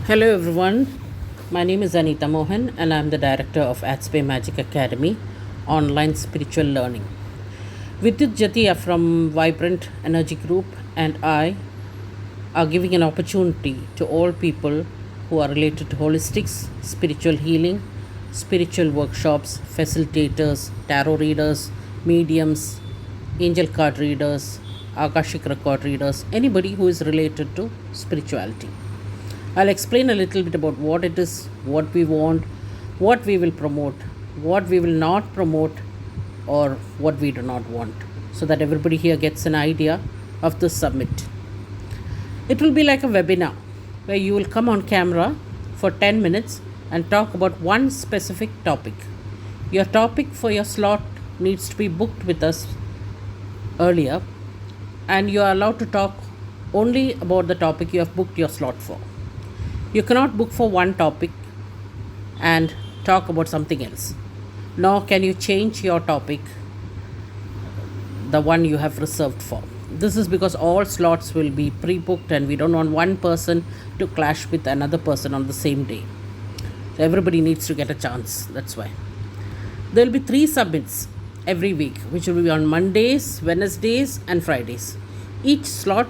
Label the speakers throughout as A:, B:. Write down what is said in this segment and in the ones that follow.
A: Hello everyone, my name is Anita Mohan and I'm the director of AdSpay Magic Academy online spiritual learning. Vidyut Jatia from Vibrant Energy Group and I are giving an opportunity to all people who are related to holistics, spiritual healing, spiritual workshops, facilitators, tarot readers, mediums, angel card readers, Akashic record readers, anybody who is related to spirituality. I'll explain a little bit about what it is, what we want, what we will promote, what we will not promote, or what we do not want, so that everybody here gets an idea of the summit. It will be like a webinar where you will come on camera for 10 minutes and talk about one specific topic. Your topic for your slot needs to be booked with us earlier, and you are allowed to talk only about the topic you have booked your slot for. You cannot book for one topic and talk about something else. Nor can you change your topic, the one you have reserved for. This is because all slots will be pre booked and we don't want one person to clash with another person on the same day. So everybody needs to get a chance. That's why. There will be 3 summits every week, which will be on Mondays, Wednesdays, and Fridays. Each slot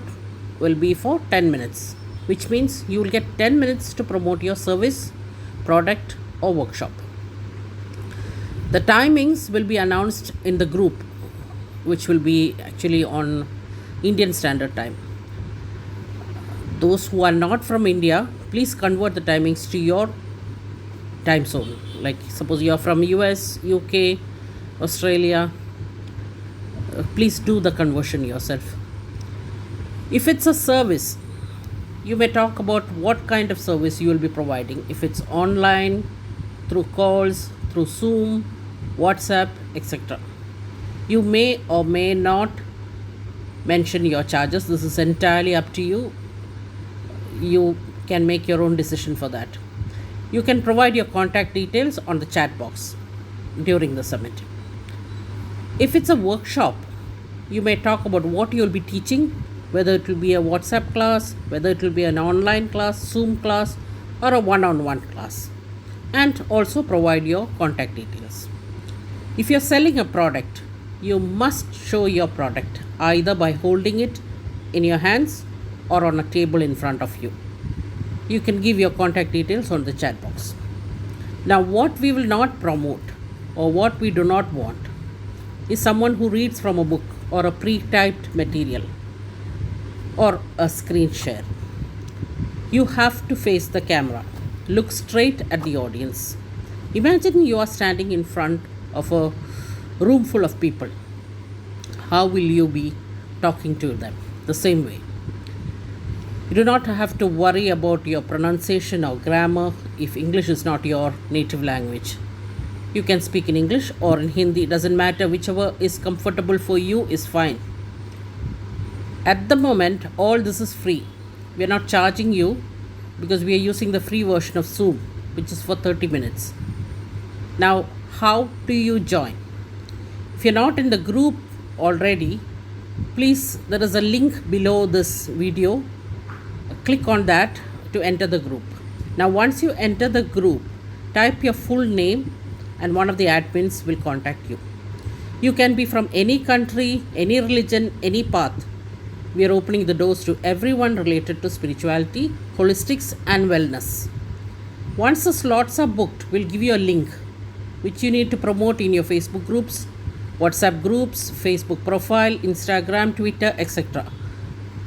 A: will be for 10 minutes, which means you will get 10 minutes to promote your service, product, or workshop. The timings will be announced in the group, which will be actually on Indian Standard Time. Those who are not from India, please convert the timings to your time zone. Like suppose you are from US, UK, Australia, please do the conversion yourself. If it's a service, you may talk about what kind of service you will be providing. If it's online, through calls, through Zoom, WhatsApp, etc. You may or may not mention your charges. This is entirely up to you. You can make your own decision for that. You can provide your contact details on the chat box during the summit. If it's a workshop, you may talk about what you'll be teaching, whether it will be a WhatsApp class, whether it will be an online class, Zoom class, or a one-on-one class, and also provide your contact details. If you're selling a product, you must show your product either by holding it in your hands or on a table in front of you. You can give your contact details on the chat box. Now, what we will not promote or what we do not want is someone who reads from a book or a pre-typed material or a screen share. You have to face the camera, look straight at the audience. Imagine you are standing in front of a room full of people. How will you be talking to them? The same way. You do not have to worry about your pronunciation or grammar if English is not your native language. You can speak in English or in Hindi, doesn't matter, whichever is comfortable for you is fine. At the moment, all this is free. We are not charging you because we are using the free version of Zoom, which is for 30 minutes. Now, how do you join? If you're not in the group already, please, there is a link below this video. Click on that to enter the group. Now, once you enter the group, type your full name and one of the admins will contact you. You can be from any country, any religion, any path. We are opening the doors to everyone related to spirituality, holistics, and wellness. Once the slots are booked, we'll give you a link which you need to promote in your Facebook groups, WhatsApp groups, Facebook profile, Instagram, Twitter, etc.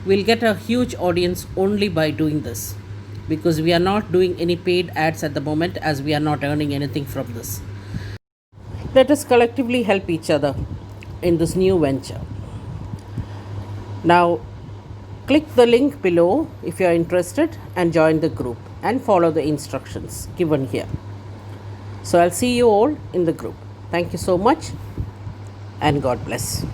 A: We'll get a huge audience only by doing this because we are not doing any paid ads at the moment, as we are not earning anything from this. Let us collectively help each other in this new venture. Now, click the link below if you are interested and join the group and follow the instructions given here. So, I'll see you all in the group. Thank you so much and God bless.